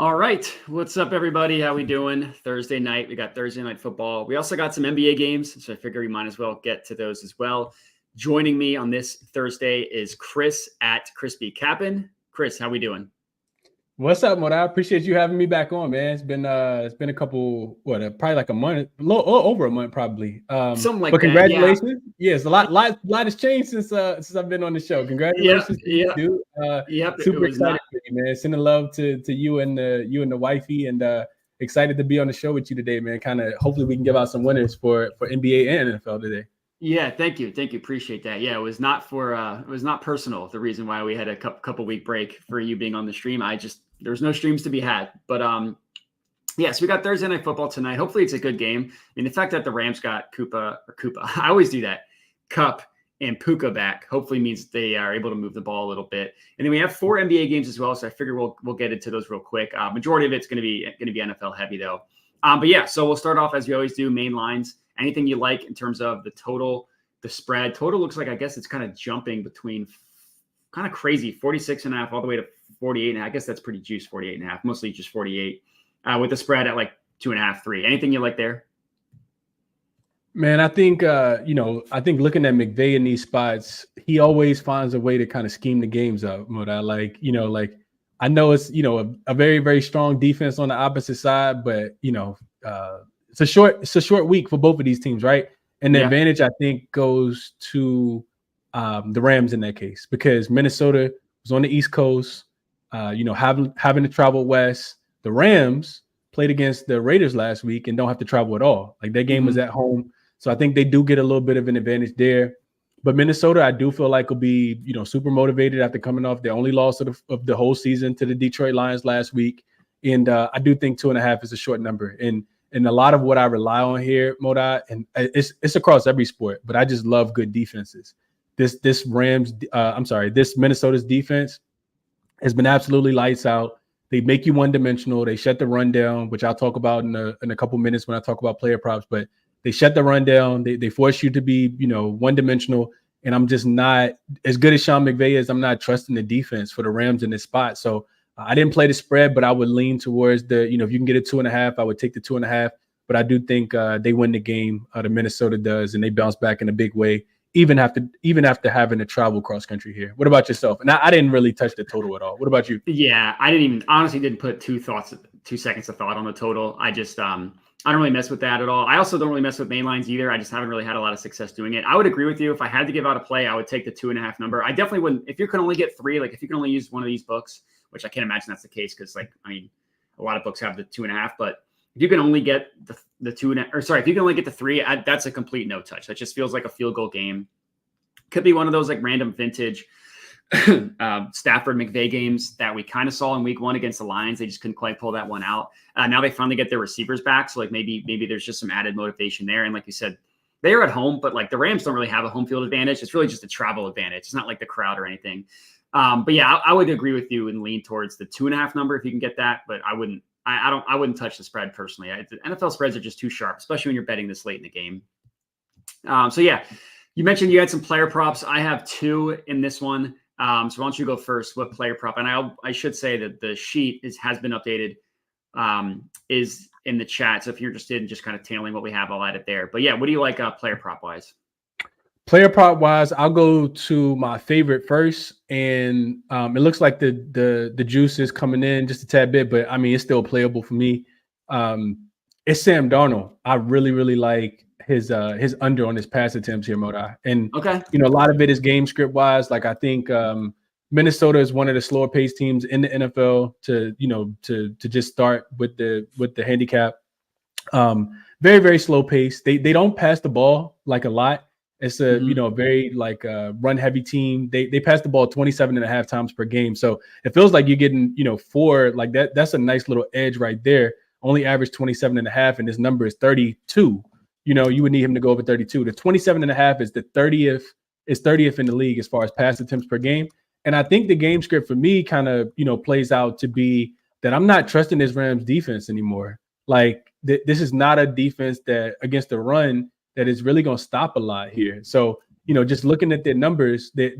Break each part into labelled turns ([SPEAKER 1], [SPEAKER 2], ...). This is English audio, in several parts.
[SPEAKER 1] All right. What's up, everybody? How we doing? Thursday night. We got Thursday night football. We also got some NBA games, so I figure we might as well get to those as well. Joining me on this Thursday is Chris at ChrisBeCappin. Chris, how we doing?
[SPEAKER 2] What's up, Moda? I appreciate you having me back on, man. It's been a couple, probably like a month, a little over a month, probably.
[SPEAKER 1] Something like
[SPEAKER 2] but
[SPEAKER 1] that.
[SPEAKER 2] congratulations. Yeah. Yes, a lot has changed since I've been on the show. Congratulations, dude. Super excited for you, man. Sending love to you and the wifey, and excited to be on the show with you today, man. Kind of hopefully we can give out some winners for NBA and NFL today.
[SPEAKER 1] Yeah, thank you. Appreciate that. Yeah, it was not personal. The reason why we had a couple week break for you being on the stream, there's no streams to be had. But so we got Thursday night football tonight. Hopefully it's a good game. I mean, the fact that the Rams got Kupp, I always do that, Kupp and Puka back, hopefully means they are able to move the ball a little bit. And then we have 4 NBA games as well, so I figure we'll get into those real quick. Majority of it's going to be NFL heavy though. So we'll start off as we always do, main lines. Anything you like in terms of the total, the spread. Total looks like, I guess it's kind of jumping between kind of crazy 46.5 all the way to 48. And I guess that's pretty juice, 48.5, mostly just 48 with the spread at like 2.5, 3. Anything you like there?
[SPEAKER 2] Man, I think looking at McVay in these spots, he always finds a way to kind of scheme the games up. I know it's, a very, very strong defense on the opposite side, but, it's a short week for both of these teams, right? And the advantage, I think, goes to the Rams in that case, because Minnesota was on the East Coast, having to travel west. The Rams played against the Raiders last week and don't have to travel at all. Like, their game was at home. So I think they do get a little bit of an advantage there. But Minnesota, I do feel like, will be, super motivated after coming off their only loss of the whole season to the Detroit Lions last week. And I do think 2.5 is a short number. And a lot of what I rely on here, Moda, and it's across every sport, but I just love good defenses. This Minnesota's defense has been absolutely lights out. They make you one-dimensional. They shut the run down, which I'll talk about in a couple minutes when I talk about player props. But they shut the run down. They force you to be, one-dimensional. And I'm just not, as good as Sean McVay is, I'm not trusting the defense for the Rams in this spot. So I didn't play the spread, but I would lean towards the, if you can get a 2.5, I would take the 2.5. But I do think they win the game. The Minnesota does, and they bounce back in a big way, even after having to travel cross country here. What about yourself? And I didn't really touch the total at all. What about you?
[SPEAKER 1] Yeah, I honestly didn't put 2 seconds of thought on the total. I just I don't really mess with that at all. I also don't really mess with main lines either. I just haven't really had a lot of success doing it. I would agree with you. If I had to give out a play, I would take the 2.5 number. I definitely wouldn't. If you can only get 3, like if you can only use one of these books, which I can't imagine that's the case, because a lot of books have the 2.5, but if you can only get the 2.5, or sorry, if you can only get the 3, that's a complete no touch. That just feels like a field goal game. Could be one of those like random vintage Stafford McVay games that we kind of saw in week 1 against the Lions. They just couldn't quite pull that one out. Now they finally get their receivers back. So like maybe there's just some added motivation there. And like you said, they are at home, but like the Rams don't really have a home field advantage. It's really just a travel advantage. It's not like the crowd or anything. But yeah, I would agree with you and lean towards the 2.5 number if you can get that, but I wouldn't touch the spread personally. The NFL spreads are just too sharp, especially when you're betting this late in the game. You mentioned you had some player props. I have 2 in this one. So why don't you go first? What player prop? And I should say that the sheet has been updated, is in the chat. So if you're interested in just kind of tailing what we have, I'll add it there. But yeah, what do you like player prop wise?
[SPEAKER 2] Player prop wise, I'll go to my favorite first, and it looks like the juice is coming in just a tad bit, but I mean it's still playable for me. It's Sam Darnold. I really, really like his under on his pass attempts here, Moda. And a lot of it is game script wise. Like I think Minnesota is one of the slower paced teams in the NFL to just start with the handicap. Very, very slow pace. They don't pass the ball like a lot. It's a very like run heavy team. They pass the ball 27.5 times per game. So it feels like you're getting 4 like that. That's a nice little edge right there. Only average 27.5, and his number is 32. You would need him to go over 32. The 27.5 is the 30th in the league as far as pass attempts per game. And I think the game script for me kind of plays out to be that I'm not trusting this Rams defense anymore. Like this is not a defense that against the run that is really going to stop a lot here. So, just looking at their numbers, they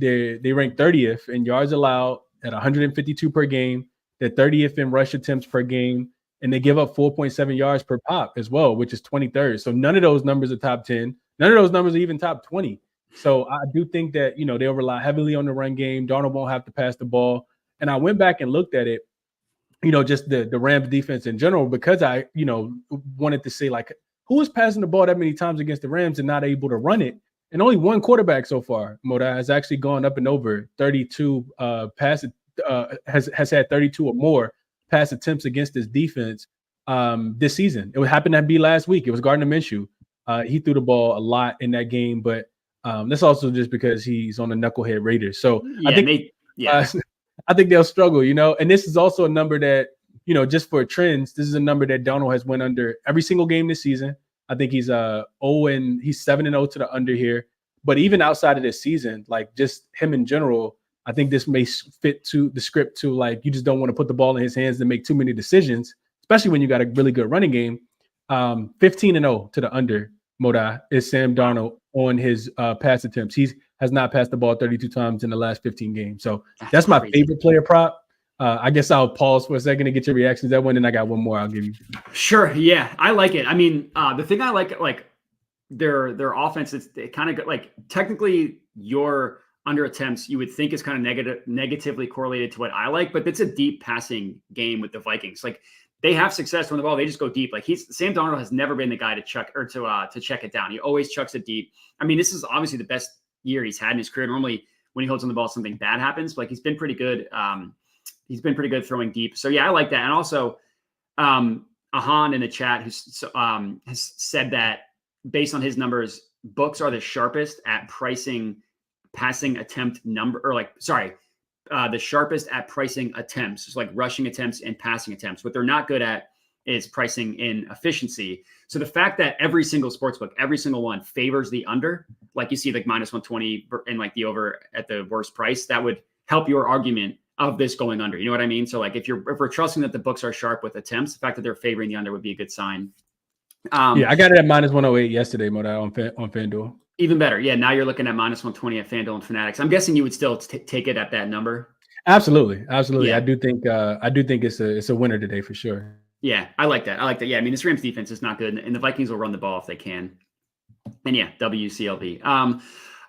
[SPEAKER 2] rank 30th in yards allowed at 152 per game. They're 30th in rush attempts per game, and they give up 4.7 yards per pop as well, which is 23rd. So none of those numbers are top 10. None of those numbers are even top 20. So I do think that, they'll rely heavily on the run game. Darnold won't have to pass the ball. And I went back and looked at it, just the Rams defense in general, because I, wanted to say, like, who is passing the ball that many times against the Rams and not able to run it? And only one quarterback so far, Moda, has actually gone up and over 32 passes, has had 32 or more pass attempts against this defense this season. It would happen to be last week. It was Gardner Minshew. He threw the ball a lot in that game, but that's also just because he's on the knucklehead Raiders. So I think they'll struggle, and this is also a number that, just for trends, this is a number that Darnold has went under every single game this season. I think he's 7-0 to the under here. But even outside of this season, like just him in general, I think this may fit to the script to, like, you just don't want to put the ball in his hands and make too many decisions, especially when you got a really good running game. 15-0 to the under, Moda, is Sam Darnold on his pass attempts. He has not passed the ball 32 times in the last 15 games. So that's my favorite player prop. I guess I'll pause for a second to get your reactions to that one, and I got one more I'll give you.
[SPEAKER 1] Sure. Yeah, I like it. I mean, the thing I like their offense is kind of like, technically your under attempts you would think is kind of negatively correlated to what I like, but it's a deep passing game with the Vikings. Like, they have success when the ball, they just go deep. Like, Sam Darnold has never been the guy to check it down. He always chucks it deep. I mean, this is obviously the best year he's had in his career. Normally when he holds on the ball, something bad happens, but like, he's been pretty good. He's been pretty good throwing deep. So yeah, I like that. And also Ahan in the chat has said that based on his numbers, books are the sharpest at pricing passing attempt number, the sharpest at pricing attempts. It's like rushing attempts and passing attempts. What they're not good at is pricing in efficiency. So the fact that every single sportsbook, every single one favors the under, like you see like -120 and like the over at the worst price, that would help your argument of this going under. You know what I mean? So like if we're trusting that the books are sharp with attempts, the fact that they're favoring the under would be a good sign.
[SPEAKER 2] I got it at -108 yesterday, Moda, on FanDuel.
[SPEAKER 1] Even better. Yeah. Now you're looking at -120 at FanDuel and Fanatics. I'm guessing you would still take it at that number.
[SPEAKER 2] Absolutely. Yeah. I do think it's a winner today for sure.
[SPEAKER 1] Yeah. I like that. Yeah. I mean, this Rams defense is not good, and the Vikings will run the ball if they can. And yeah, WCLV.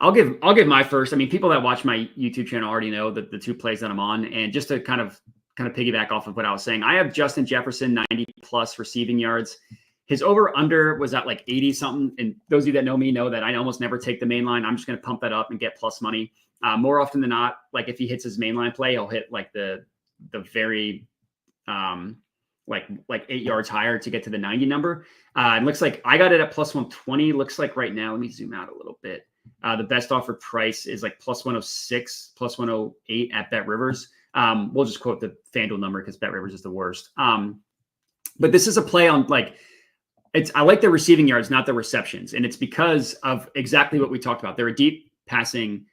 [SPEAKER 1] I'll give my first. I mean, people that watch my YouTube channel already know that the two plays that I'm on, and just to kind of piggyback off of what I was saying, I have Justin Jefferson 90+ receiving yards. His over under was at like 80 something. And those of you that know me know that I almost never take the main line. I'm just going to pump that up and get plus money. More often than not, like if he hits his main line play, he'll hit like the very like 8 yards higher to get to the 90 number. It looks like I got it at +120. Looks like right now, let me zoom out a little bit. The best offered price is like +106, +108 at Bet Rivers. We'll just quote the FanDuel number because Bet Rivers is the worst. But this is a play on like, I like the receiving yards, not the receptions. And it's because of exactly what we talked about. They're a deep passing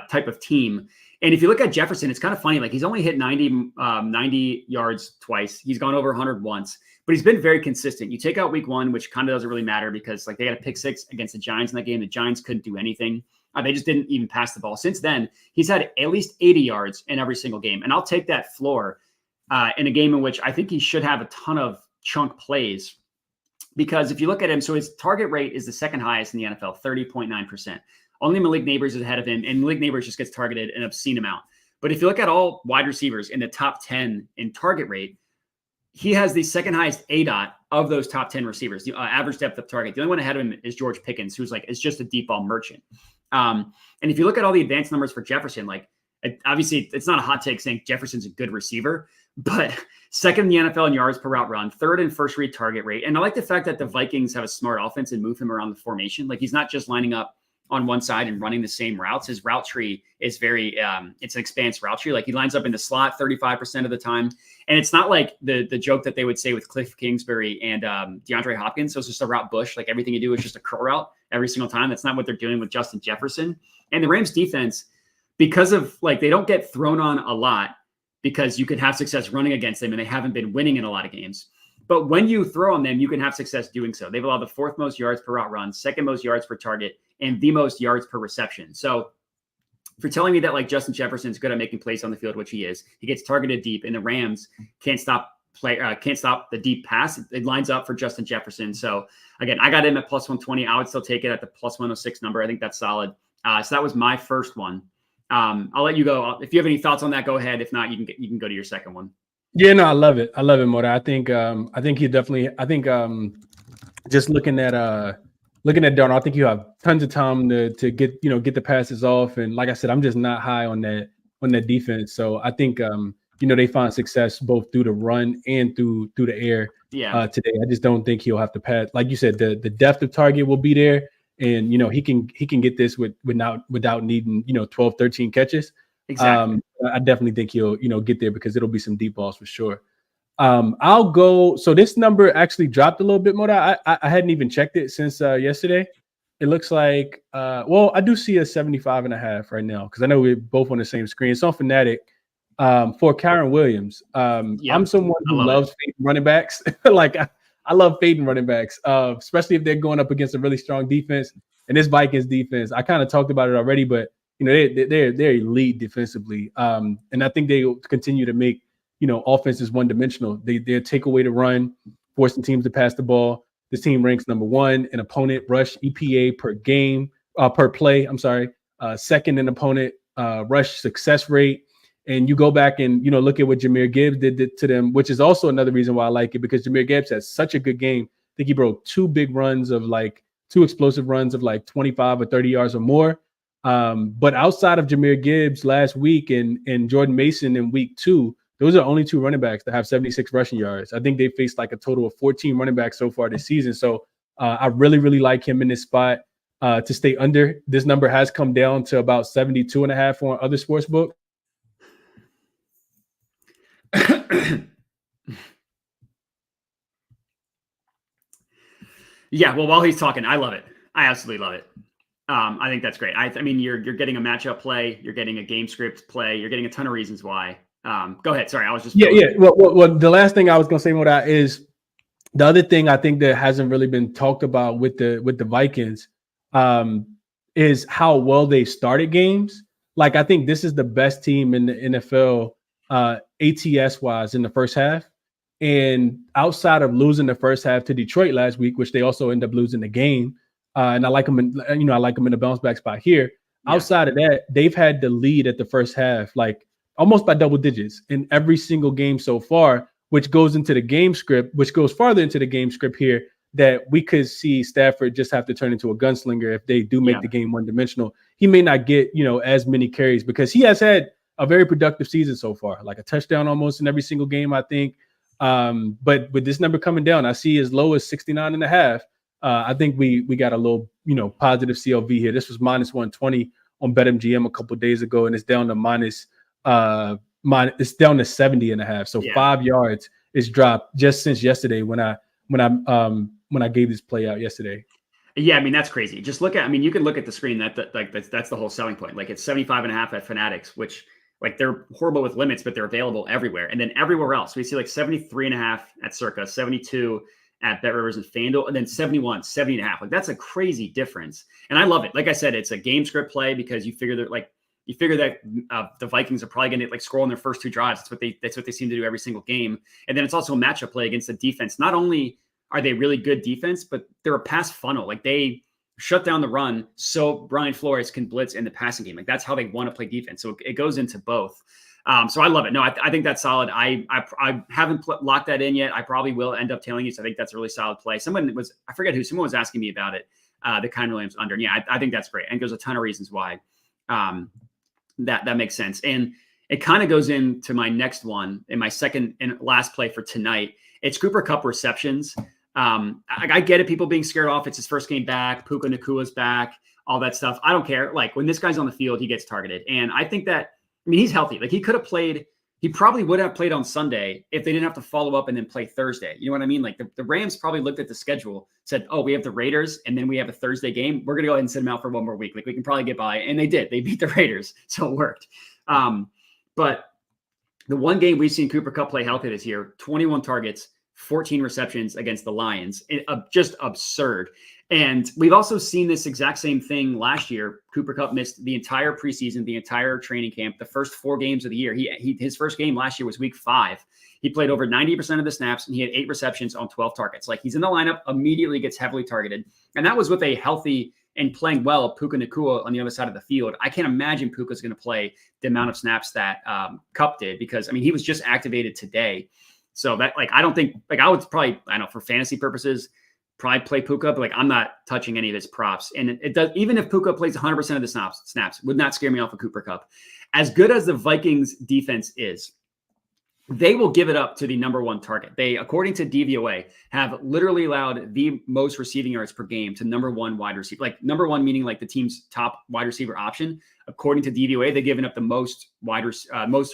[SPEAKER 1] type of team. And if you look at Jefferson, it's kind of funny. Like, he's only hit 90 yards twice. He's gone over 100 once, but he's been very consistent. You take out week 1, which kind of doesn't really matter because like they got a pick 6 against the Giants in that game. The Giants couldn't do anything. They just didn't even pass the ball. Since then, he's had at least 80 yards in every single game. And I'll take that floor in a game in which I think he should have a ton of chunk plays. Because if you look at him, so his target rate is the second highest in the NFL, 30.9%. Only Malik Neighbors is ahead of him, and Malik Neighbors just gets targeted an obscene amount. But if you look at all wide receivers in the top 10 in target rate, he has the second highest ADOT of those top 10 receivers, the average depth of target. The only one ahead of him is George Pickens, who's like, is just a deep ball merchant. And if you look at all the advanced numbers for Jefferson, like obviously it's not a hot take saying Jefferson's a good receiver, but second in the NFL in yards per route run, third in first read target rate. And I like the fact that the Vikings have a smart offense and move him around the formation. Like, he's not just lining up on one side and running the same routes. His route tree is very, it's an expanse route tree. Like, he lines up in the slot 35% of the time. And it's not like the joke that they would say with Cliff Kingsbury and DeAndre Hopkins. So it's just a route bush. Like, everything you do is just a curl route every single time. That's not what they're doing with Justin Jefferson. And the Rams defense, because of like, they don't get thrown on a lot, because you can have success running against them, and they haven't been winning in a lot of games. But when you throw on them, you can have success doing so. They've allowed the 4th most yards per route run, 2nd most yards per target, and the most yards per reception. So if you're telling me that like Justin Jefferson's good at making plays on the field, which he is, he gets targeted deep, and the Rams can't stop the deep pass. It lines up for Justin Jefferson. So again, I got him at plus 120. I would still take it at the plus 106 number. I think that's solid. So that was my first one. I'll let you go. If you have any thoughts on that, go ahead. If not, you can go to your second one.
[SPEAKER 2] Yeah, no, I love it. I love it, Moda. I think he definitely. I think just looking at Darnold, I think you have tons of time to get the passes off. And like I said, I'm just not high on that defense. So I think they find success both through the run and through the air.
[SPEAKER 1] Yeah.
[SPEAKER 2] Today, I just don't think he'll have to pass. Like you said, the depth of target will be there, and he can get this without needing 12, 13 catches.
[SPEAKER 1] Exactly.
[SPEAKER 2] I definitely think he'll get there because it'll be some deep balls for sure. I'll go. So this number actually dropped a little bit more. I hadn't even checked it since yesterday. It looks like I do see a 75.5 right now because I know we're both on the same screen. It's on Fanatic. For Kyren Williams. I'm someone who loves fading running backs. Like I love fading running backs, especially if they're going up against a really strong defense. And this Vikings defense, I kind of talked about it already, but they're elite defensively. And I think they will continue to make offenses one-dimensional. They'll take away the run, forcing teams to pass the ball. This team ranks number 1 in opponent rush EPA per play. I'm sorry, second in opponent rush success rate. And you go back and look at what Jahmyr Gibbs did to them, which is also another reason why I like it, because Jahmyr Gibbs has such a good game. I think he broke 2 explosive runs of like 25 or 30 yards or more. But outside of Jahmyr Gibbs last week and Jordan Mason in week 2, those are only 2 running backs that have 76 rushing yards. I think they faced like a total of 14 running backs so far this season. So I really, really like him in this spot to stay under. This number has come down to about 72.5 on other sports books.
[SPEAKER 1] Yeah, well, while he's talking, I love it. I absolutely love it. I think that's great. I mean, you're getting a matchup play, you're getting a game script play, you're getting a ton of reasons why. Go ahead. Sorry, I was just
[SPEAKER 2] Well, the last thing I was going to say about that is the other thing I think that hasn't really been talked about with the Vikings is how well they started games. Like I think this is the best team in the NFL ATS wise in the first half. And outside of losing the first half to Detroit last week, which they also end up losing the game, and I like them in the bounce back spot here. Yeah. Outside of that, they've had the lead at the first half, like almost by double digits in every single game so far, which goes into the game script, which goes farther into the game script here, that we could see Stafford just have to turn into a gunslinger if they do make the game one-dimensional. He may not get, as many carries because he has had a very productive season so far, like a touchdown almost in every single game, I think. But with this number coming down, I see as low as 69.5. I think we got a little, positive CLV here. This was minus 120 on BetMGM a couple of days ago, and it's down to it's down to 70.5. So 5 yards is dropped just since yesterday when I gave this play out yesterday.
[SPEAKER 1] Yeah, I mean, that's crazy. Just look at, you can look at the screen. That's the whole selling point. Like it's 75.5 at Fanatics, which like they're horrible with limits, but they're available everywhere. And then everywhere else, we see like 73.5 at Circa, 72 at BetRivers and FanDuel, and then 71, 70.5. Like that's a crazy difference. And I love it. Like I said, it's a game script play because you figure that the Vikings are probably going to like score on their first 2 drives. That's what they seem to do every single game. And then it's also a matchup play against the defense. Not only are they really good defense, but they're a pass funnel. Like they shut down the run so Brian Flores can blitz in the passing game. Like that's how they want to play defense. So it goes into both. So I love it. No, I think that's solid. I haven't locked that in yet. I probably will end up telling you. So I think that's a really solid play. Someone was asking me about it. The Kyren Williams under. And yeah, I think that's great. And there's a ton of reasons why that makes sense. And it kind of goes into my next one in my second and last play for tonight. It's Cooper Kupp receptions. I get it. People being scared off. It's his first game back. Puka Nakua's back, all that stuff. I don't care. Like when this guy's on the field, he gets targeted. And I think that, he's healthy. Like he probably would have played on Sunday if they didn't have to follow up and then play Thursday. You know what I mean? Like the Rams probably looked at the schedule, said, oh, we have the Raiders and then we have a Thursday game. We're going to go ahead and send them out for one more week. Like we can probably get by. And they did. They beat the Raiders. So it worked. But the one game we've seen Cooper Kupp play healthy this year, 21 targets, 14 receptions against the Lions. Just absurd. And we've also seen this exact same thing last year. Cooper Kupp missed the entire preseason, the entire training camp, the first 4 games of the year. His first game last year was week 5. He played over 90% of the snaps, and he had 8 receptions on 12 targets. Like, he's in the lineup, immediately gets heavily targeted. And that was with a healthy and playing well Puka Nacua on the other side of the field. I can't imagine Puka's going to play the amount of snaps that Kupp did, because, I mean, he was just activated today. So that, like, I don't think, like, I would probably, I don't know, for fantasy purposes, probably play Puka, but like, I'm not touching any of his props. And it does, even if Puka plays 100% of the snaps, would not scare me off of Cooper Kupp. As good as the Vikings defense is, they will give it up to the number 1 target. They, according to DVOA, have literally allowed the most receiving yards per game to number 1 wide receiver. Like, number 1 meaning like the team's top wide receiver option. According to DVOA, they've given up the most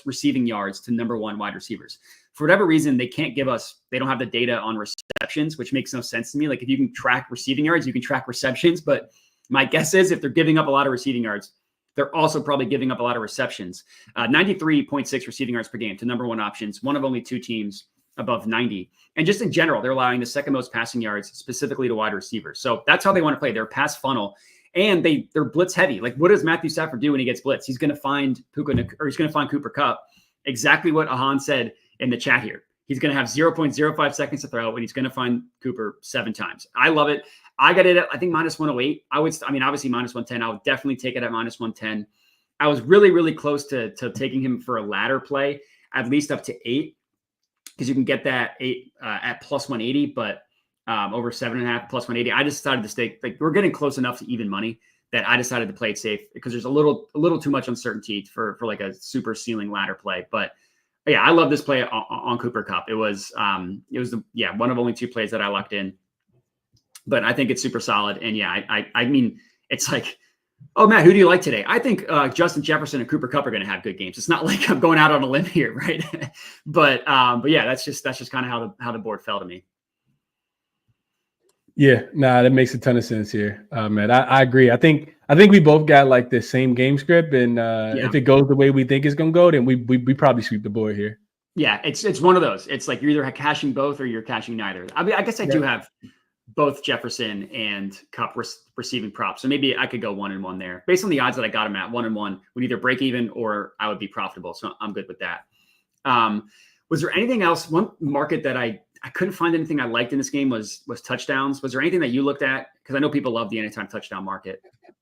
[SPEAKER 1] receiving yards to number 1 wide receivers. For whatever reason, they can't give us, they don't have the data on receptions, which makes no sense to me. Like, if you can track receiving yards, you can track receptions. But my guess is if they're giving up a lot of receiving yards, they're also probably giving up a lot of receptions. 93.6 receiving yards per game to number 1 options, one of only 2 teams above 90. And just in general, they're allowing the second most passing yards specifically to wide receivers. So that's how they want to play. They're pass funnel, and they're blitz heavy. Like, what does Matthew Stafford do when he gets blitzed? He's going to find he's going to find Cooper Kupp. Exactly what Ahan said in the chat here. He's going to have 0.05 seconds to throw, and he's going to find Cooper 7 times. I love it. I got it at, I think, -108. Obviously -110. I would definitely take it at -110. I was really, really close to taking him for a ladder play, at least up to 8, because you can get that 8 at +180, but over 7.5 +180. I just decided to stay, like, we're getting close enough to even money that I decided to play it safe, because there's a little too much uncertainty for like a super ceiling ladder play. But yeah, I love this play on Cooper Kupp. It was one of only 2 plays that I locked in, but I think it's super solid. And yeah, I mean, it's like, oh, Matt, who do you like today? I think Justin Jefferson and Cooper Kupp are going to have good games. It's not like I'm going out on a limb here, right? but yeah, that's just kind of how the board fell to me.
[SPEAKER 2] Yeah, that makes a ton of sense here, man. I agree. I think we both got like the same game script, and if it goes the way we think it's gonna go, then we probably sweep the board here.
[SPEAKER 1] Yeah, it's one of those. It's like you're either cashing both or you're cashing neither. I mean, I guess I do have both Jefferson and Kupp receiving props, so maybe I could go 1-1 there based on the odds that I got him at. 1-1 would either break even or I would be profitable, so I'm good with that. Was there anything else? One market that I couldn't find anything I liked in this game was touchdowns. Was there anything that you looked at? Because I know people love the anytime touchdown market.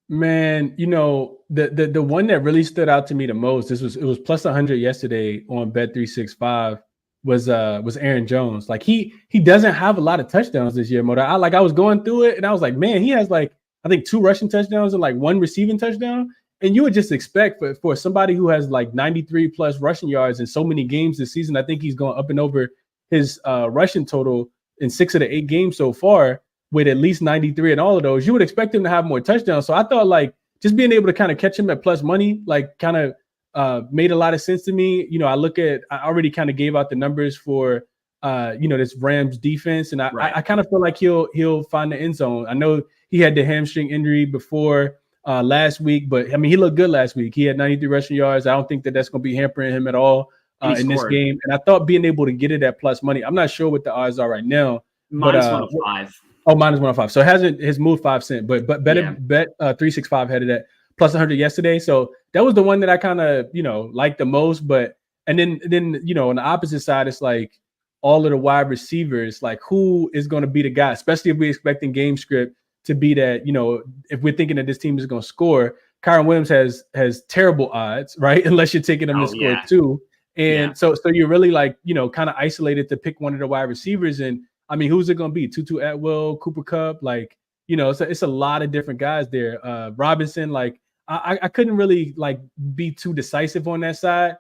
[SPEAKER 2] Man, you know, the one that really stood out to me the most, it was +100 yesterday on Bet365, was Aaron Jones. Like, he doesn't have a lot of touchdowns this year, Moda. I was going through it and I was like, man, he has like, I think 2 rushing touchdowns and like 1 receiving touchdown. And you would just expect for somebody who has like 93 plus rushing yards in so many games this season, I think he's going up and over his rushing total in 6 of the 8 games so far, with at least 93 in all of those. You would expect him to have more touchdowns. So I thought like just being able to kind of catch him at plus money, like kind of made a lot of sense to me. You know, I already kind of gave out the numbers for, this Rams defense. And I kind of feel like he'll find the end zone. I know he had the hamstring injury before last week, but I mean, he looked good last week. He had 93 rushing yards. I don't think that's going to be hampering him at all in this game. And I thought being able to get it at plus money, I'm not sure what the odds are right now.
[SPEAKER 1] -105.
[SPEAKER 2] Oh, -105. So it hasn't moved 5 cents, but Bet365 had it at +100 yesterday. So that was the one that I kind of, liked the most. But and then on the opposite side, it's like all of the wide receivers, like who is going to be the guy, especially if we're expecting game script to be that, if we're thinking that this team is going to score. Kyren Williams has terrible odds, right? Unless you're taking him to score 2. And so you're really like, kind of isolated to pick one of the wide receivers. And I mean, who's it going to be? Tutu Atwell, Cooper Kupp, like, it's a lot of different guys there. Robinson, like, I couldn't really like be too decisive on that side.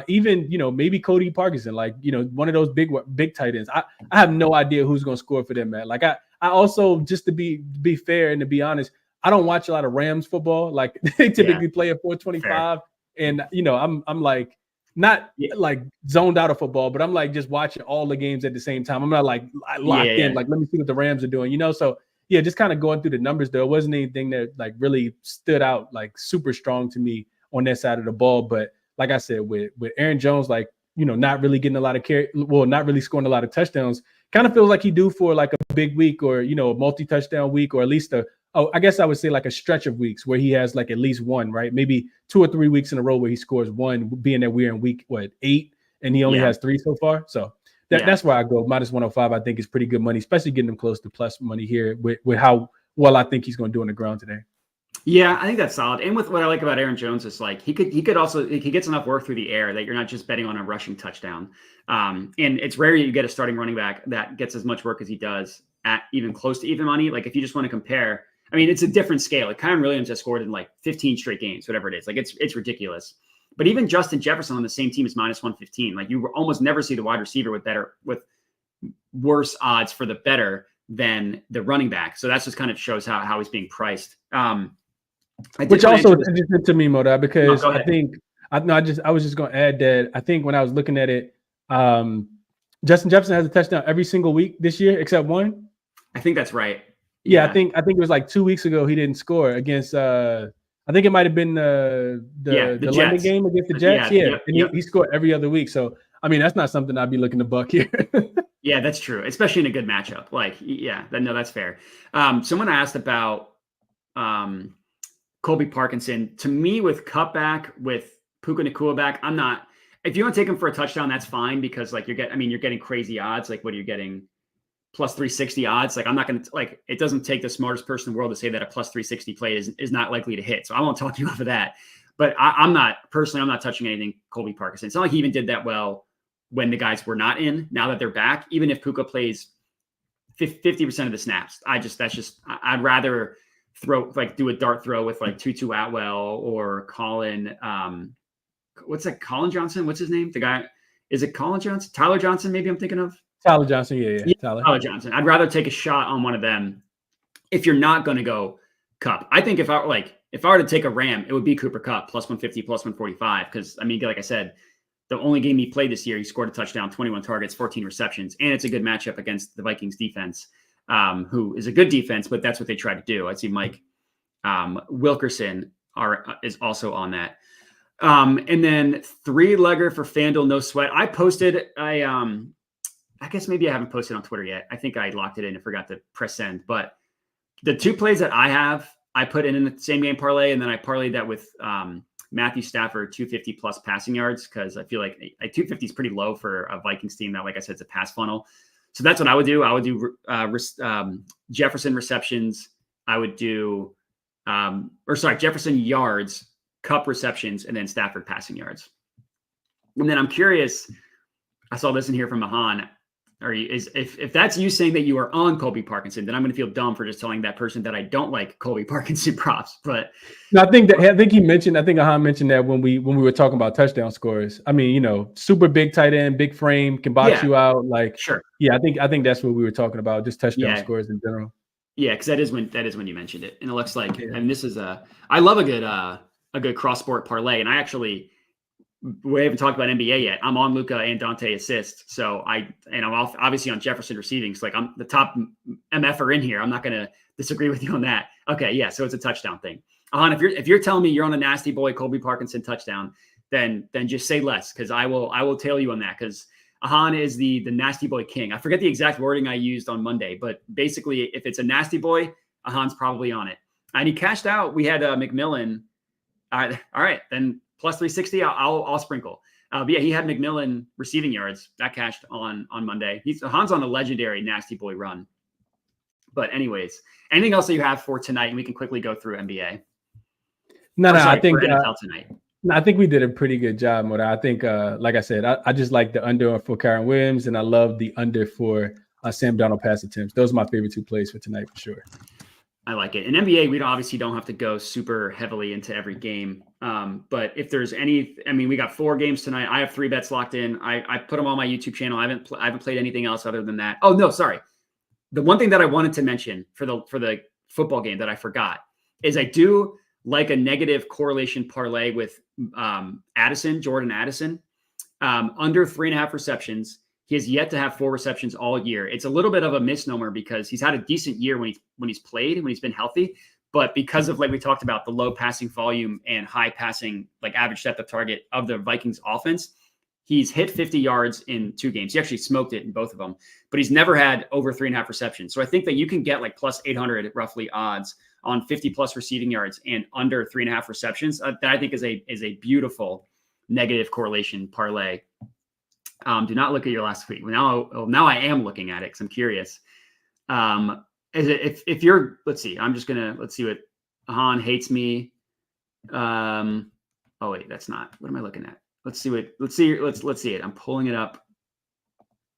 [SPEAKER 2] Even, maybe Cody Parkinson, like, one of those big tight ends. I have no idea who's going to score for them, man. Like, I also, just to be fair and to be honest, I don't watch a lot of Rams football. Like, they typically play at 425. Fair. And, I'm like, not like zoned out of football, but I'm like just watching all the games at the same time. I'm not like locked in, like, let me see what the Rams are doing, So yeah, just kind of going through the numbers there. It wasn't anything that like really stood out like super strong to me on that side of the ball. But like I said, with Aaron Jones, like, not really getting a lot of not really scoring a lot of touchdowns, kind of feels like he due for like a big week or, a multi-touchdown week, or at least I guess I would say like a stretch of weeks where he has like at least one, right? Maybe 2 or 3 weeks in a row where he scores one, being that we're in week, 8, and he only has 3 so far. So that's why I go minus 105. I think is pretty good money, especially getting him close to plus money here with how well I think he's going to do on the ground today.
[SPEAKER 1] Yeah, I think that's solid. And with what I like about Aaron Jones is like he could also, he gets enough work through the air that you're not just betting on a rushing touchdown. And it's rare you get a starting running back that gets as much work as he does at even close to even money. Like if you just want to compare, I mean, it's a different scale. Like Kyren Williams has scored in like 15 straight games, whatever it is. Like it's ridiculous. But even Justin Jefferson on the same team is minus 115. Like you almost never see the wide receiver with worse odds for the than the running back. So that's just kind of shows how he's being priced.
[SPEAKER 2] Which also is interesting to me, Moda, because I was just going to add that I think when I was looking at it, Justin Jefferson has a touchdown every single week this year except one.
[SPEAKER 1] I think that's right.
[SPEAKER 2] Yeah, I think it was like 2 weeks ago he didn't score against. I think it might have been the London game against the Jets. He scored every other week. So I mean, that's not something I'd be looking to buck here.
[SPEAKER 1] Yeah, that's true, especially in a good matchup. Like, that's fair. Someone asked about Colby Parkinson. To me, with Kupp back, with Puka Nacua back, I'm not. If you want to take him for a touchdown, that's fine because like you're getting crazy odds. Like, what are you getting? Plus 360 odds. Like I'm not going to like, it doesn't take the smartest person in the world to say that a plus 360 play is not likely to hit. So I won't talk you off of that, but I'm not touching anything Colby Parkinson. It's not like he even did that well when the guys were not in. Now that they're back, even if Puka plays 50% of the snaps, I'd rather do a dart throw with like Tutu Atwell or Colin. What's that? Colin Johnson? What's his name? The guy, is it Colin Johnson? Tyler Johnson? Maybe I'm thinking of.
[SPEAKER 2] Tyler Johnson, yeah.
[SPEAKER 1] Tyler Johnson. I'd rather take a shot on one of them if you're not going to go Kupp. I think if I were to take a Ram, it would be Cooper Kupp plus 150, plus 145. Because I mean, like I said, the only game he played this year, he scored a touchdown, 21 targets, 14 receptions, and it's a good matchup against the Vikings defense, who is a good defense, but that's what they try to do. I see Mike Wilkerson is also on that. And then 3-legger for FanDuel, no sweat. I posted I guess maybe I haven't posted on Twitter yet. I think I locked it in and forgot to press send. But the 2 plays that I put in the same game parlay, and then I parlayed that with Matthew Stafford 250 plus passing yards because I feel like 250 is pretty low for a Vikings team that, like I said, it's a pass funnel. So that's what I would do. I would do Jefferson receptions. I would do Jefferson yards, Kupp receptions, and then Stafford passing yards. And then I'm curious. I saw this in here from Mahan. If that's you saying that you are on Colby Parkinson, then I'm going to feel dumb for just telling that person that I don't like Colby Parkinson props. But
[SPEAKER 2] no, I think Ahan mentioned that when we were talking about touchdown scores. I mean, super big tight end, big frame, can box you out. Like,
[SPEAKER 1] sure.
[SPEAKER 2] Yeah, I think that's what we were talking about, just touchdown scores in general.
[SPEAKER 1] Yeah, because that is when you mentioned it, and it looks like, and this is I love a good cross sport parlay, and we haven't talked about NBA yet. I'm on Luka and Dante assists. So I'm obviously on Jefferson receiving. So like I'm the top MFer in here. I'm not going to disagree with you on that. Okay. Yeah. So it's a touchdown thing. Ahan, if you're telling me you're on a nasty boy, Colby Parkinson touchdown, then just say less. Cause I will tail you on that. Cause Ahan is the nasty boy king. I forget the exact wording I used on Monday, but basically if it's a nasty boy, Ahan's probably on it. And he cashed out. We had McMillan. All right. Then plus 360, I'll sprinkle. But yeah, he had McMillan receiving yards that cashed on Monday. Han's on a legendary nasty boy run. But anyways, anything else that you have for tonight? And we can quickly go through NBA.
[SPEAKER 2] I think
[SPEAKER 1] NFL tonight.
[SPEAKER 2] I think we did a pretty good job, Moda. I think, like I said, I just like the under for Kyren Williams, and I love the under for Sam Darnold pass attempts. Those are my favorite 2 plays for tonight for sure.
[SPEAKER 1] I like it. In NBA, we obviously don't have to go super heavily into every game. But if there's we got 4 games tonight. I have 3 bets locked in. I put them on my YouTube channel. I haven't played anything else other than that. Oh no, sorry. The one thing that I wanted to mention for the football game that I forgot is I do like a negative correlation parlay with Jordan Addison, under 3.5 receptions. He has yet to have 4 receptions all year. It's a little bit of a misnomer because he's had a decent year when he's played, when he's been healthy. But because of, like we talked about, the low passing volume and high passing, like average depth of target of the Vikings offense, He's hit 50 yards in 2 games. He actually smoked it in both of them, but he's never had over 3.5 receptions. So I think that you can get like plus 800 roughly odds on 50 plus receiving yards and under 3.5 receptions. That I think is a beautiful negative correlation parlay. Do not look at your last tweet. Now I am looking at it because I'm curious. If you're, let's see what Han hates me. Oh wait, that's not. What am I looking at? Let's see it. I'm pulling it up.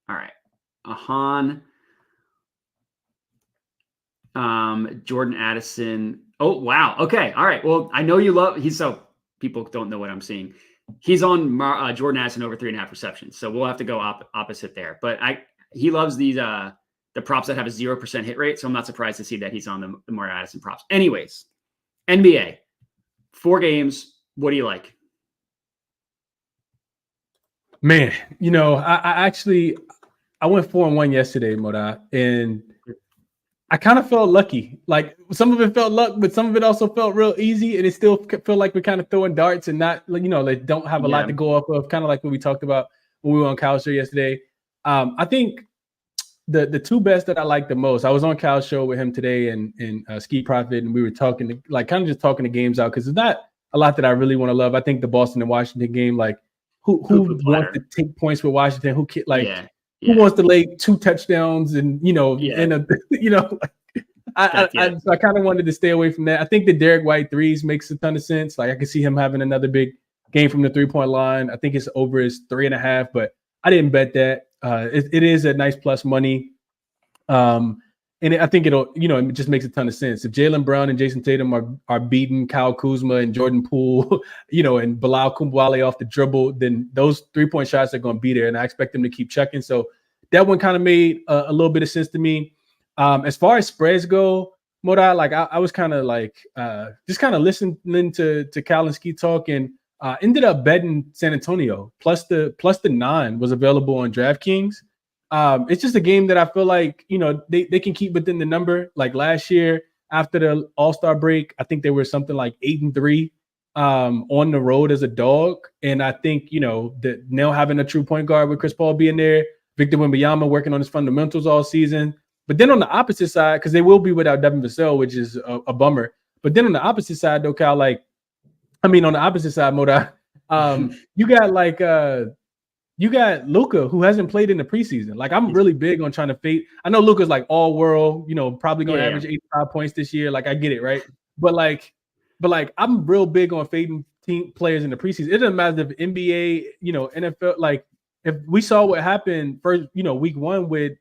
[SPEAKER 1] All right. Han, Jordan Addison. Oh, wow. Okay. All right. Well, I know you love, so people don't know what I'm seeing. He's on Jordan Addison over 3.5 receptions. So we'll have to go opposite there, but he loves these, the props that have a 0% hit rate. So I'm not surprised to see that he's on the more Addison props. Anyways, NBA 4 games. What do you like?
[SPEAKER 2] Man, I went 4-1 yesterday, Moda, and I kind of felt lucky. Like some of it felt luck, but some of it also felt real easy, and it still felt like we're kind of throwing darts and not, they don't have a lot to go off of. Kind of like what we talked about when we were on Cal's show yesterday. I think the 2 best that I like the most. I was on Cal's show with him today and Ski Profit, and we were talking just talking the games out because there's not a lot that I really want to love. I think the Boston and Washington game, like. Who wants to take points with Washington? Who wants to lay 2 touchdowns and so I kind of wanted to stay away from that. I think the Derek White threes makes a ton of sense. Like I can see him having another big game from the 3-point line. I think it's over his 3.5, but I didn't bet that. It is a nice plus money. And I think it just makes a ton of sense. If Jaylen Brown and Jason Tatum are beating Kyle Kuzma and Jordan Poole, and Bilal Koulibaly off the dribble, then those 3-point shots are going to be there, and I expect them to keep checking. So that one kind of made a little bit of sense to me. As far as spreads go, Moda, like I was kind of like just kind of listening to Cal and Ski talk, and ended up betting San Antonio plus the 9 was available on DraftKings. It's just a game that I feel like, they can keep within the number. Like last year after the All-Star break, I think they were something like 8-3 on the road as a dog. And I think, now having a true point guard with Chris Paul being there, Victor Wembanyama working on his fundamentals all season. But then on the opposite side, because they will be without Devin Vassell, which is a bummer. But then on the opposite side, though, Cal, on the opposite side, Moda, you got Luka, who hasn't played in the preseason. Like, I'm really big on trying to fade. I know Luka's like all world, probably going to average 85 points this year. Like, I get it, right? But I'm real big on fading team players in the preseason. It doesn't matter if NBA, NFL. Like, if we saw what happened first, week 1 with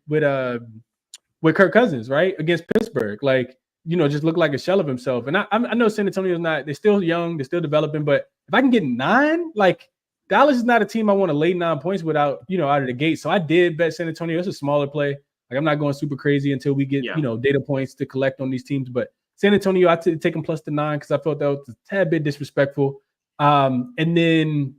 [SPEAKER 2] Kirk Cousins, right, against Pittsburgh, like, just looked like a shell of himself. And I know San Antonio's not. They're still young. They're still developing. But if I can get 9, like. Dallas is not a team I want to lay 9 points without, out of the gate. So I did bet San Antonio. It's a smaller play. Like I'm not going super crazy until we get, data points to collect on these teams. But San Antonio, I take them plus the 9 because I felt that was a tad bit disrespectful. And then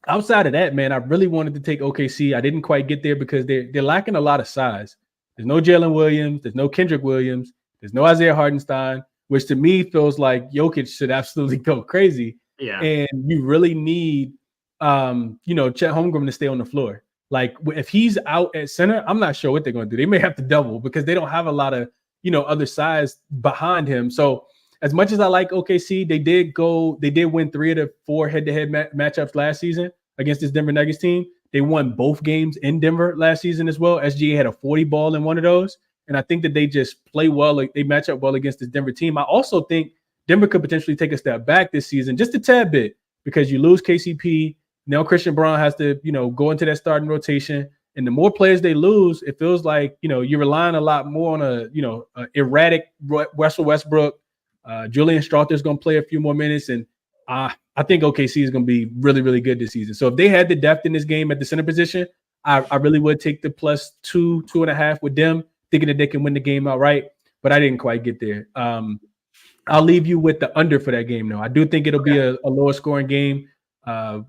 [SPEAKER 2] outside of that, man, I really wanted to take OKC. I didn't quite get there because they're lacking a lot of size. There's no Jalen Williams. There's no Kendrick Williams. There's no Isaiah Hartenstein, which to me feels like Jokic should absolutely go crazy.
[SPEAKER 1] Yeah.
[SPEAKER 2] And you really need Chet Holmgren to stay on the floor. Like if he's out at center, I'm not sure what they're going to do. They may have to double because they don't have a lot of, other size behind him. So as much as I like OKC, they did win 3 of the 4 head-to-head matchups last season against this Denver Nuggets team. They won both games in Denver last season as well. SGA had a 40 ball in one of those. And I think that they just play well. Like they match up well against this Denver team. I also think Denver could potentially take a step back this season, just a tad bit, because you lose KCP. Now Christian Braun has to, go into that starting rotation. And the more players they lose, it feels like, you're relying a lot more on a erratic Russell Westbrook. Julian Strawther's going to play a few more minutes. And I think OKC is going to be really, really good this season. So if they had the depth in this game at the center position, I really would take the plus 2.5 with them, thinking that they can win the game outright. But I didn't quite get there. I'll leave you with the under for that game, though. I do think it'll be a lower scoring game.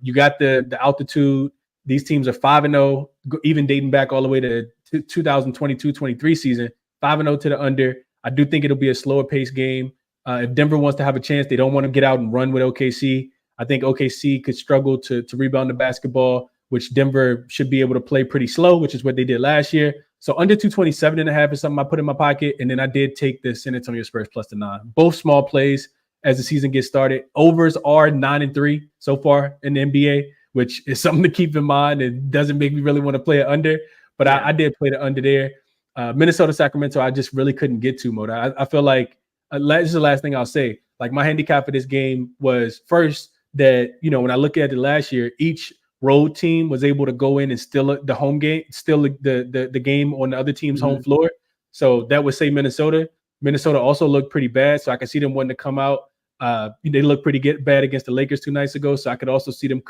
[SPEAKER 2] You got the altitude. These teams are 5-0, even dating back all the way to 2022-23 season, 5-0 to the under. I do think it'll be a slower pace game. If Denver wants to have a chance, they don't want to get out and run with OKC. I think OKC could struggle to rebound the basketball. which Denver should be able to play pretty slow, which is what they did last year. So under 227.5 is something I put in my pocket. And then I did take the San Antonio Spurs plus the 9. Both small plays as the season gets started. Overs are 9-3 so far in the NBA, which is something to keep in mind. It doesn't make me really want to play it under, but yeah. I did play the under there. Minnesota, Sacramento, I just really couldn't get to, Moda. I feel like this is the last thing I'll say. Like my handicap for this game was first that, when I look at it last year, each road team was able to go in and steal the home game, steal the game on the other team's home floor. So that would say Minnesota. Minnesota also looked pretty bad, so I could see them wanting to come out. They looked pretty bad against the Lakers 2 nights ago, so I could also see them,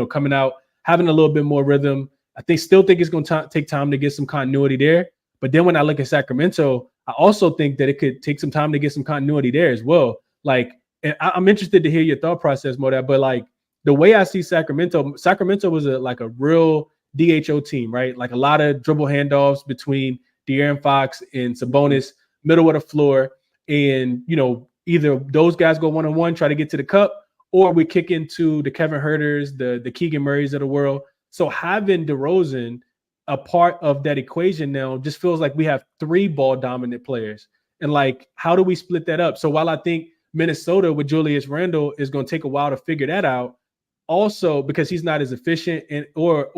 [SPEAKER 2] coming out, having a little bit more rhythm. Still think it's going to take time to get some continuity there. But then when I look at Sacramento, I also think that it could take some time to get some continuity there as well. Like, and I'm interested to hear your thought process, Moda, but like the way I see Sacramento was a real DHO team, right? Like a lot of dribble handoffs between De'Aaron Fox and Sabonis, middle of the floor. And, either those guys go one-on-one, try to get to the cup, or we kick into the Kevin Huerters, the Keegan Murrays of the world. So having DeRozan a part of that equation now just feels like we have 3 ball dominant players. And like, how do we split that up? So while I think Minnesota with Julius Randle is going to take a while to figure that out, also because he's not as efficient and or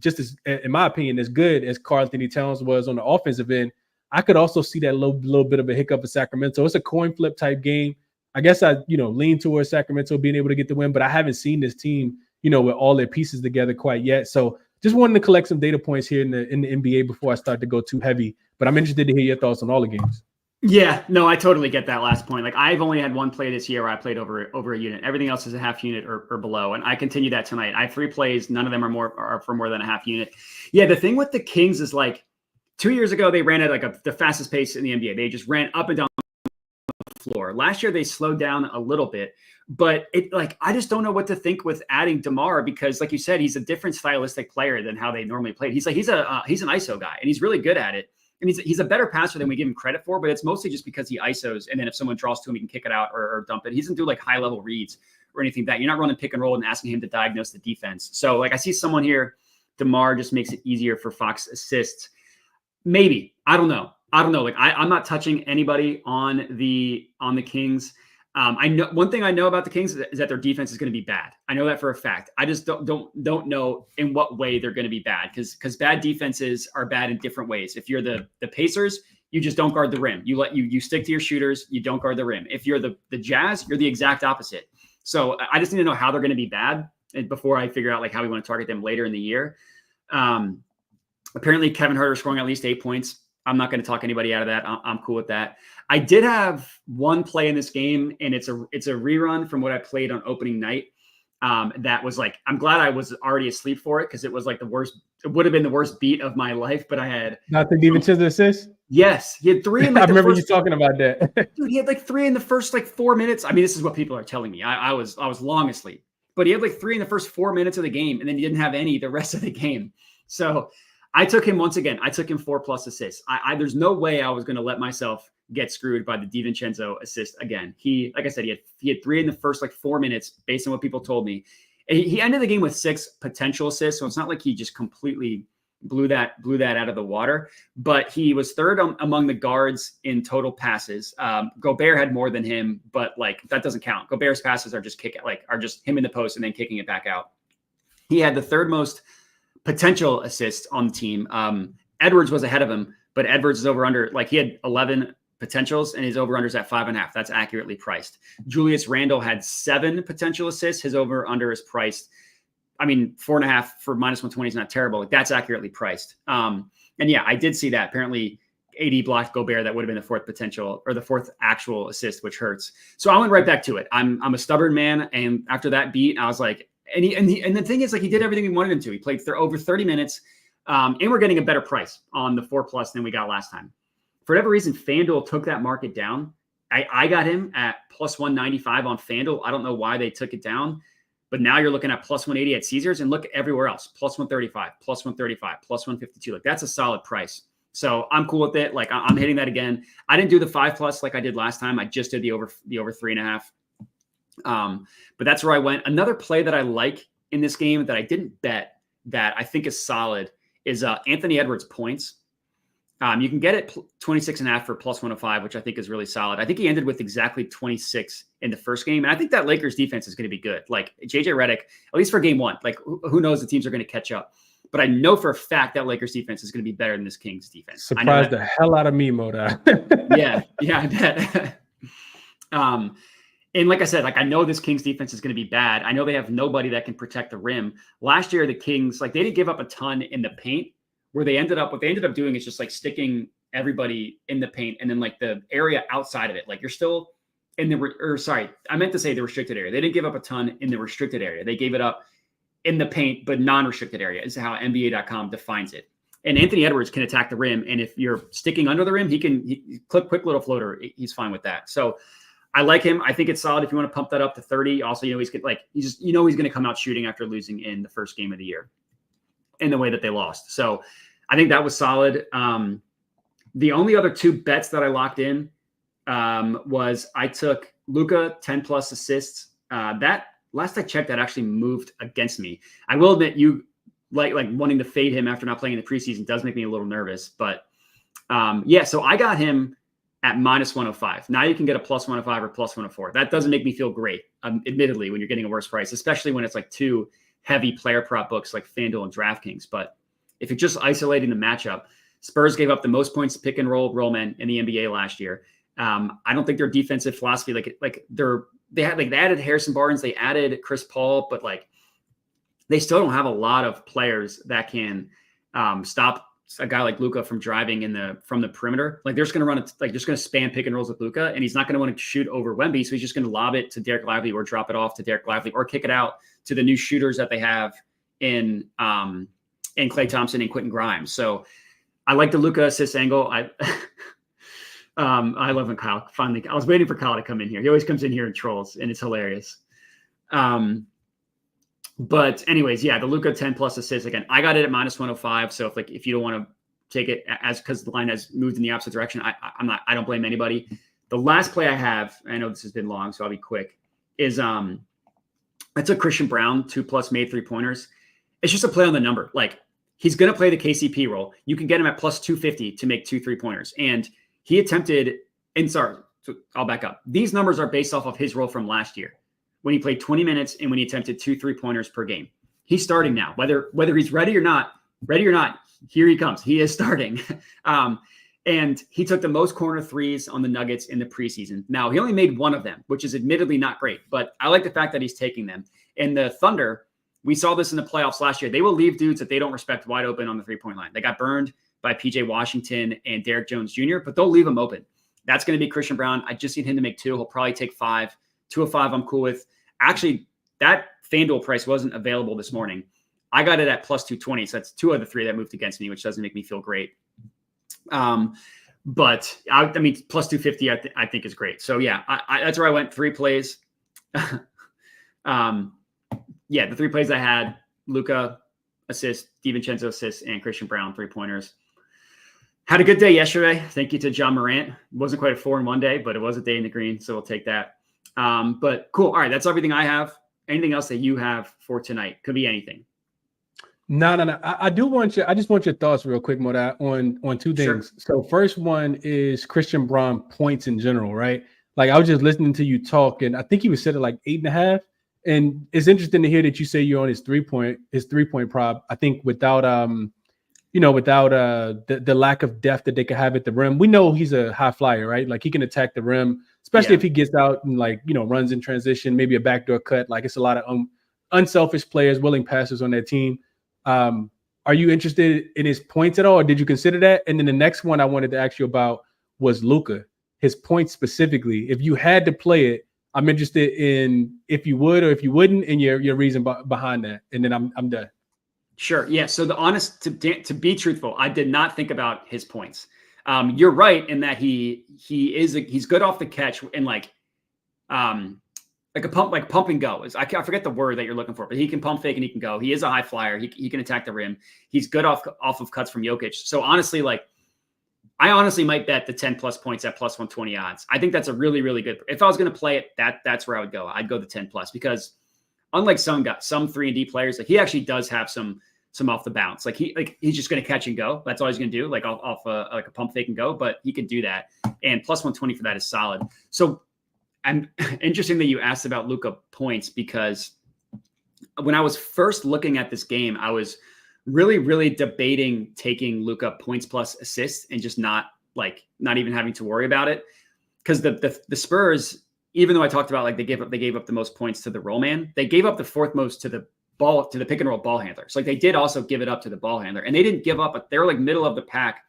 [SPEAKER 2] just as, in my opinion, as good as Karl-Anthony Towns was on the offensive end, I could also see that little bit of a hiccup for Sacramento. It's a coin flip type game. I guess I lean towards Sacramento being able to get the win, but I haven't seen this team with all their pieces together quite yet. So just wanted to collect some data points here in the NBA before I start to go too heavy. But I'm interested to hear your thoughts on all the games.
[SPEAKER 1] Yeah, no, I totally get that last point. Like I've only had one play this year where I played over a unit. Everything else is a half unit or below. And I continue that tonight. I have 3 plays. None of them are for more than a half unit. Yeah, the thing with the Kings is like 2 years ago, they ran at like the fastest pace in the NBA. They just ran up and down the floor. Last year, they slowed down a little bit. But I just don't know what to think with adding DeMar because, like you said, he's a different stylistic player than how they normally played. He's an ISO guy, and he's really good at it. And he's a better passer than we give him credit for, but it's mostly just because he ISOs, and then if someone draws to him, he can kick it out or dump it. He doesn't do like high level reads or anything like that. You're not running pick and roll and asking him to diagnose the defense. So like I see someone here, DeMar just makes it easier for Fox assists. Maybe. I don't know. Like I'm not touching anybody on the Kings. I know one thing I know about the Kings is that their defense is going to be bad. I know that for a fact. I just don't know in what way they're going to be bad because bad defenses are bad in different ways. If you're the Pacers, you just don't guard the rim. You stick to your shooters. You don't guard the rim. If you're the Jazz, you're the exact opposite. So I just need to know how they're going to be bad before I figure out like how we want to target them later in the year. Apparently Kevin Huerter scoring at least 8 points. I'm not going to talk anybody out of that. I'm cool with that. I did have one play in this game, and it's a rerun from what I played on opening night. That was like, I'm glad I was already asleep for it because it was like the worst. It would have been the worst beat of my life, but I had
[SPEAKER 2] not the DiVincenzo assist.
[SPEAKER 1] Yes, he had 3. In like
[SPEAKER 2] I remember you talking about that.
[SPEAKER 1] Dude, he had like 3 in the first like 4 minutes. I mean, this is what people are telling me. I was long asleep, but he had like 3 in the first 4 minutes of the game, and then he didn't have any the rest of the game. So I took him once again. I took him 4+ assists. There's no way I was going to let myself get screwed by the DiVincenzo assist again. Like I said, he had 3 in the first like 4 minutes based on what people told me. And he ended the game with 6 potential assists. So it's not like he just completely blew that out of the water, but he was 3rd among the guards in total passes. Gobert had more than him, but like that doesn't count. Gobert's passes are just him in the post and then kicking it back out. He had the 3rd most potential assists on the team. Edwards was ahead of him, but Edwards is over under, like he had 11 potentials and his over unders at 5.5. That's accurately priced. Julius Randle had 7 potential assists. His over under is priced. I mean, 4.5 for -120 is not terrible. Like that's accurately priced. And yeah, I did see that. Apparently AD blocked Gobert. That would have been the 4th potential or the 4th actual assist, which hurts. So I went right back to it. I'm a stubborn man. And after that beat, I was like, and the thing is, like, he did everything we wanted him to. He played over 30 minutes, and we're getting a better price on the 4+ than we got last time. For whatever reason, FanDuel took that market down. I got him at +195 on FanDuel. I don't know why they took it down, but now you're looking at +180 at Caesars, and look everywhere else, +135, +135, +152. Like that's a solid price. So I'm cool with it. Like I'm hitting that again. I didn't do the 5+ like I did last time. I just did the over 3.5. But that's where I went. Another play that I like in this game that I didn't bet that I think is solid is Anthony Edwards points. You can get it 26.5 for plus 105, which I think is really solid. I think he ended with exactly 26 in the first game. And I think that Lakers defense is going to be good. Like JJ Redick, at least for game one, like who knows, the teams are going to catch up. But I know for a fact that Lakers defense is going to be better than this Kings defense.
[SPEAKER 2] Surprised the hell out of me, Moda.
[SPEAKER 1] yeah, I bet. And like I said, like I know this Kings defense is going to be bad. I know they have nobody that can protect the rim. Last year, the Kings, like they didn't give up a ton in the paint. What they ended up doing is just like sticking everybody in the paint and then like the area outside of it. Like you're still in I meant to say the restricted area. They didn't give up a ton in the restricted area. They gave it up in the paint, but non-restricted area is how NBA.com defines it. And Anthony Edwards can attack the rim. And if you're sticking under the rim, he click quick little floater. He's fine with that. So I like him. I think it's solid if you want to pump that up to 30. Also, he's going to come out shooting after losing in the first game of the year in the way that they lost. So I think that was solid. The only other two bets that I locked in was I took Luka 10 plus assists. That last I checked, that actually moved against me. I will admit you like wanting to fade him after not playing in the preseason does make me a little nervous, but so I got him at minus 105. Now you can get a plus 105 or plus 104. That doesn't make me feel great, admittedly, when you're getting a worse price, especially when it's like two heavy player prop books like FanDuel and DraftKings. But if you're just isolating the matchup, Spurs gave up the most points to pick and roll men in the NBA last year. I don't think their defensive philosophy, they added Harrison Barnes, they added Chris Paul, but like they still don't have a lot of players that can stop a guy like Luka from driving from the perimeter. Like they're just going to just going to spam pick and rolls with Luka, and he's not going to want to shoot over Wemby, so he's just going to lob it to Derek Lively or drop it off to Derek Lively or kick it out to the new shooters that they have in Klay Thompson and Quentin Grimes. So I like the Luka assist angle. I love when Kyle finally. I was waiting for Kyle to come in here. He always comes in here and trolls, and it's hilarious. But anyways, the Luka 10 plus assists again. I got it at minus 105. So if you don't want to take it because the line has moved in the opposite direction, I don't blame anybody. The last play I have, I know this has been long, so I'll be quick. Is I took Christian Brown 2+ made 3-pointers. It's just a play on the number. Like he's going to play the KCP role. You can get him at plus 250 to make 2 3-pointers, and he attempted. And sorry, so I'll back up. These numbers are based off of his role from last year, when he played 20 minutes and when he attempted 2 3-pointers per game. He's starting now, whether he's ready or not, here he comes. He is starting. And he took the most corner threes on the Nuggets in the preseason. Now he only made one of them, which is admittedly not great, but I like the fact that he's taking them. And the Thunder, we saw this in the playoffs last year. They will leave dudes that they don't respect wide open on the 3-point line. They got burned by PJ Washington and Derek Jones Jr., but they'll leave them open. That's going to be Christian Brown. I just need him to make 2. He'll probably take 5. 2 of 5 I'm cool with. Actually, that FanDuel price wasn't available this morning. I got it at plus 220. So that's 2 of the 3 that moved against me, which doesn't make me feel great. But I mean, plus 250, I think is great. So that's where I went. 3 plays. The 3 plays I had: Luka assist, DiVincenzo assist, and Christian Brown 3-pointers. Had a good day yesterday. Thank you to John Morant. It wasn't quite a 4-in-1 day, but it was a day in the green. So we'll take that. But cool. All right. That's everything I have. Anything else that you have for tonight? Could be anything.
[SPEAKER 2] No. I just want your thoughts real quick, Moda, on 2 things. Sure. So first one is Christian Brown points in general, right? Like I was just listening to you talk, and I think he was set at like 8.5. And it's interesting to hear that you say you're on his 3-point prop. I think without the lack of depth that they could have at the rim, we know he's a high flyer, right? Like he can attack the rim, especially if he gets out and runs in transition, maybe a backdoor cut. Like it's a lot of unselfish players, willing passers on that team. Are you interested in his points at all, or did you consider that? And then the next one I wanted to ask you about was Luka, his points specifically. If you had to play it, I'm interested in if you would or if you wouldn't, and your reason behind that. And then I'm done.
[SPEAKER 1] Sure. Yeah. So to be truthful, I did not think about his points. You're right in that he's good off the catch and like a pump and go. I forget the word that you're looking for, but he can pump fake and he can go. He is a high flyer. He can attack the rim. He's good off of cuts from Jokic. So honestly, I honestly might bet the 10 plus points at plus 120 odds. I think that's a really, really good. If I was going to play it, that's where I would go. I'd go the 10 plus because unlike some 3-and-D players, like he actually does have some off the bounce. Like he's just going to catch and go. That's all he's going to do, like off like a pump fake and go. But he can do that, and plus 120 for that is solid. So I'm interesting that you asked about Luka points, because when I was first looking at this game, I was really, really debating taking Luka points plus assists and just not even having to worry about it. Because the Spurs, even though I talked about like they gave up the most points to the roll man, they gave up the fourth most to the pick and roll ball handler. So like they did also give it up to the ball handler, and they didn't give up. They were like middle of the pack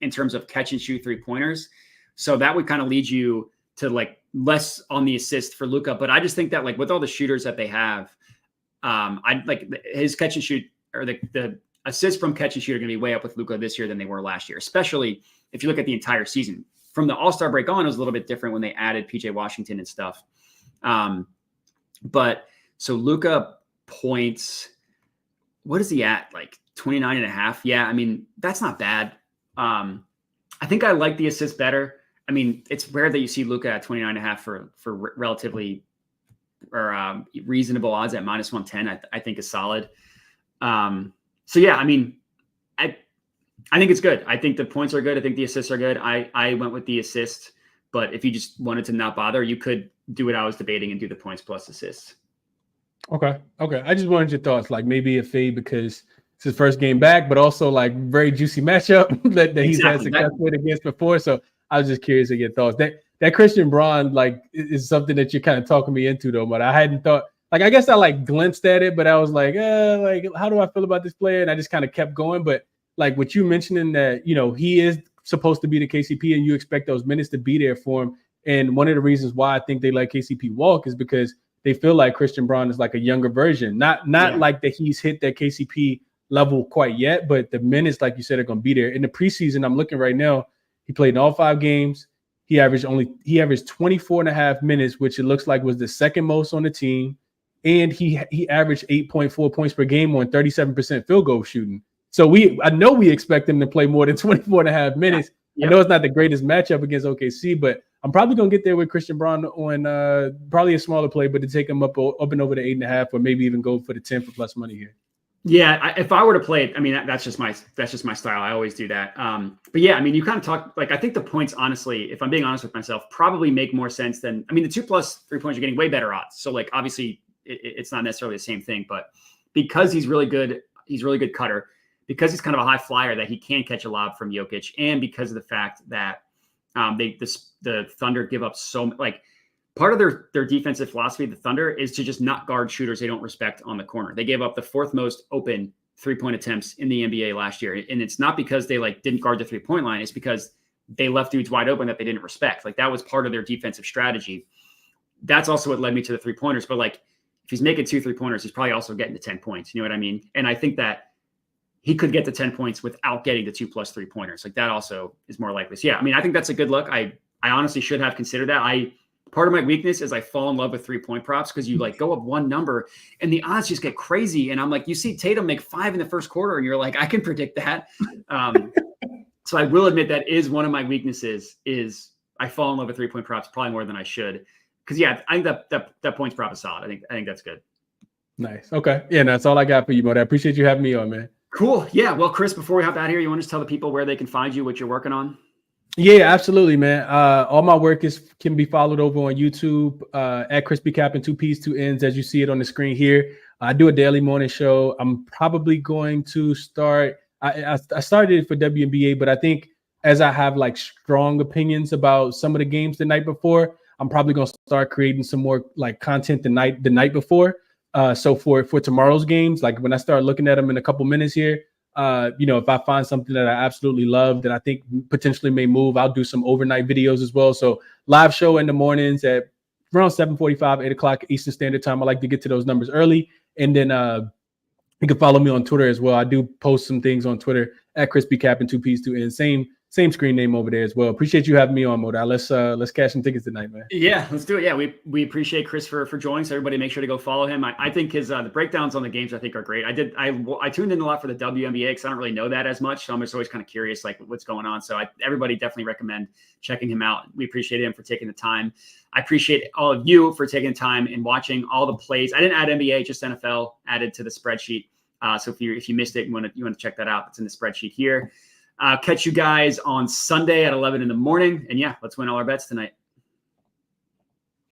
[SPEAKER 1] in terms of catch and shoot 3-pointers. So that would kind of lead you to like less on the assist for Luka. But I just think that like with all the shooters that they have, I like his catch and shoot, or the assists from catch and shoot are going to be way up with Luka this year than they were last year, especially if you look at the entire season. From the All-Star break on, it was a little bit different when they added PJ Washington and stuff. But so Luka points, what is he at? Like 29.5. Yeah. I mean, that's not bad. I think I like the assist better. I mean, it's rare that you see Luka at 29.5 for relatively or reasonable odds at -110. I think is solid. So yeah, I mean, I think it's good. I think the points are good. I think the assists are good. I went with the assist, but if you just wanted to not bother, you could do what I was debating and do the points plus assists.
[SPEAKER 2] Okay. I just wanted your thoughts, like maybe a fade because it's his first game back, but also like very juicy matchup that he's had success with against before. So I was just curious to get thoughts. That Christian Braun like is something that you're kind of talking me into though, but I hadn't thought. Like I guess I like glimpsed at it, but I was like how do I feel about this player? And I just kind of kept going, but. Like what you mentioning that, he is supposed to be the KCP and you expect those minutes to be there for him. And one of the reasons why I think they let KCP walk is because they feel like Christian Braun is like a younger version. Not like that he's hit that KCP level quite yet, but the minutes, like you said, are going to be there. In the preseason, I'm looking right now, he played in all 5 games. He averaged 24.5 minutes, which it looks like was the second most on the team. And he averaged 8.4 points per game on 37% field goal shooting. So I know we expect him to play more than 24.5 minutes. Yeah. I know it's not the greatest matchup against OKC, but I'm probably going to get there with Christian Braun on probably a smaller play, but to take him up and over the 8.5, or maybe even go for the 10 for plus money here.
[SPEAKER 1] Yeah, if I were to play it, I mean that's just my style. I always do that. But yeah, I mean you kind of talk like I think the points, honestly, if I'm being honest with myself, probably make more sense than the 2 plus 3 points you're getting way better odds. So like obviously it's not necessarily the same thing, but because he's really good cutter. Because he's kind of a high flyer that he can catch a lob from Jokic, and because of the fact that the Thunder give up part of their defensive philosophy, the Thunder, is to just not guard shooters they don't respect on the corner. They gave up the 4th most open 3-point attempts in the NBA last year, and it's not because they didn't guard the 3-point line. It's because they left dudes wide open that they didn't respect. Like that was part of their defensive strategy. That's also what led me to the 3-pointers. But like if he's making 2 3-pointers, he's probably also getting to 10 points. You know what I mean? And I think that he could get to 10 points without getting the 2 plus 3-pointers. Like that also is more likely. So yeah, I mean, I think that's a good look. I honestly should have considered that. Part of my weakness is I fall in love with 3-point props because you go up one number and the odds just get crazy. And I'm like, you see Tatum make 5 in the first quarter and you're like, I can predict that. So I will admit that is one of my weaknesses is I fall in love with 3-point props probably more than I should. Cause yeah, I think that points prop is solid. I think that's good.
[SPEAKER 2] Nice. Okay. Yeah, that's all I got for you, bud. I appreciate you having me on, man.
[SPEAKER 1] Cool. Yeah. Well, Chris, before we hop out here, you want to just tell the people where they can find you, what you're working on?
[SPEAKER 2] Yeah, absolutely, man. All my work can be followed over on YouTube at ChrisBeCappin, 2 P's, 2 N's, as you see it on the screen here. I do a daily morning show. I'm probably going to start. I started it for WNBA, but I think as I have strong opinions about some of the games the night before, I'm probably going to start creating some more content the night before. So for tomorrow's games, when I start looking at them in a couple minutes here, if I find something that I absolutely love that I think potentially may move, I'll do some overnight videos as well. So live show in the mornings at around 7:45, 8 o'clock Eastern Standard Time. I like to get to those numbers early. And then you can follow me on Twitter as well. I do post some things on Twitter at ChrisBeCappin, 2 P's, 2 N's. Same screen name over there as well. Appreciate you having me on, Moda. Let's cash some tickets tonight, man.
[SPEAKER 1] Yeah, let's do it. Yeah, we appreciate Chris for joining. So everybody, make sure to go follow him. I think his the breakdowns on the games I think are great. I tuned in a lot for the WNBA because I don't really know that as much, so I'm just always kind of curious what's going on. So everybody definitely recommend checking him out. We appreciate him for taking the time. I appreciate all of you for taking the time and watching all the plays. I didn't add NBA, just NFL added to the spreadsheet. So if you missed it, you want to check that out. It's in the spreadsheet here. Catch you guys on Sunday at 11 in the morning. And yeah, let's win all our bets tonight.